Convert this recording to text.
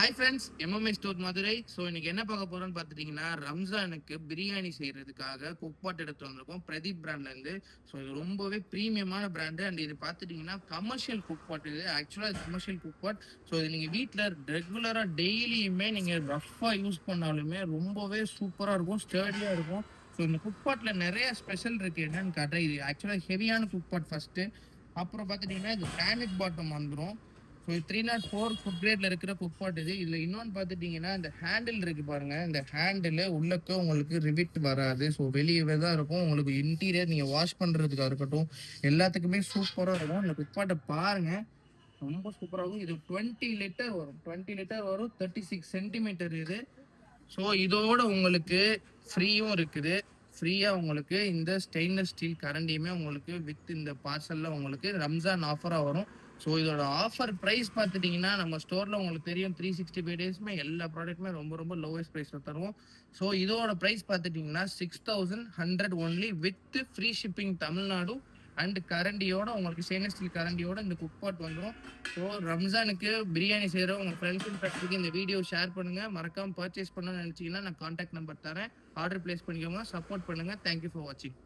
Hi friends, MMA store Madurai. So இன்னைக்கு என்ன பார்க்க போறோம்னு பார்த்துட்டீங்கன்னா, ரம்ஜானுக்கு பிரியாணி செய்யறதுக்காக குக் பாட் எடுத்து வந்திருக்கோம் பிரதீப் பிராண்ட்லேருந்து. ஸோ இது ரொம்பவே ப்ரீமியமான பிராண்டு. அண்ட் இது பார்த்துட்டீங்கன்னா கமர்ஷியல் குக் பாட். இது ஆக்சுவலாக கமர்ஷியல் குக் பாட். ஸோ இது நீங்கள் வீட்டில் ரெகுலராக டெய்லியுமே நீங்கள் ரஃப்பாக யூஸ் பண்ணாலுமே ரொம்பவே சூப்பராக இருக்கும், ஸ்டர்டியாக இருக்கும். ஸோ இந்த குக் பாட்டில் நிறைய ஸ்பெஷல் இருக்குது. என்னன்னு காட்டுறேன். இது ஆக்சுவலாக ஹெவியான குக் பாட் ஃபஸ்ட்டு. அப்புறம் பார்த்துட்டிங்கன்னா இது கிரானைட் பாட்டம் வந்துடும். ஸோ 304 ஃபுட் கிரேட்ல இருக்கிற குக் பாட் இது. இதில் இன்னொன்று பார்த்துட்டிங்கன்னா இந்த ஹேண்டில் இருக்கு பாருங்க. இந்த ஹேண்டில் உள்ளக்க உங்களுக்கு ரிவிட் வராது. ஸோ வெளியவே தான் இருக்கும். உங்களுக்கு இன்டீரியர் நீங்கள் வாஷ் பண்ணுறதுக்காக இருக்கட்டும் எல்லாத்துக்குமே சூப்பராக இருக்கும். இந்த குக் பாட்டை பாருங்க, ரொம்ப சூப்பராக இருக்கும். இது 20 லிட்டர் வரும். 20 லிட்டர் வரும். 36 சென்டிமீட்டர் இது. ஸோ இதோட உங்களுக்கு ஃப்ரீயும் இருக்குது. ஃப்ரீயாக உங்களுக்கு இந்த ஸ்டெயின்லெஸ் ஸ்டீல் கரண்டியுமே உங்களுக்கு வித் இந்த பார்சலில் உங்களுக்கு ரம்ஜான் ஆஃபராக வரும். ஸோ இதோட ஆஃபர் ப்ரைஸ் பார்த்துட்டிங்கன்னா நம்ம ஸ்டோரில் உங்களுக்கு தெரியும் 365 டேஸ்மே எல்லா ப்ராடக்ட்டுமே ரொம்ப ரொம்ப லோவஸ்ட் ப்ரைஸில் தருவோம். ஸோ இதோட ப்ரைஸ் பார்த்துட்டிங்கன்னா 6100 only with free shipping Tamil Nadu. And கரண்டியோட உங்களுக்கு ஸ்டெயின்லெஸ் ஸ்டீல் கரண்டியோட இந்த குக் பாட் வந்துடும். ஸோ ரம்ஜானுக்கு பிரியாணி செய்கிற உங்கள் ஃப்ரெண்ட்ஸ் அண்ட் ஃபேக்டரிக்கு இந்த வீடியோ ஷேர் பண்ணுங்கள். மறக்காமல் பர்ச்சேஸ் பண்ணணும்னு நினச்சிங்கன்னா நான் கான்டாக்ட் நம்பர் தரேன். ஆர்டர் பிளேஸ் பண்ணிக்கோங்க, சப்போர்ட் பண்ணுங்கள். தேங்க்யூ ஃபார் வாட்சிங்.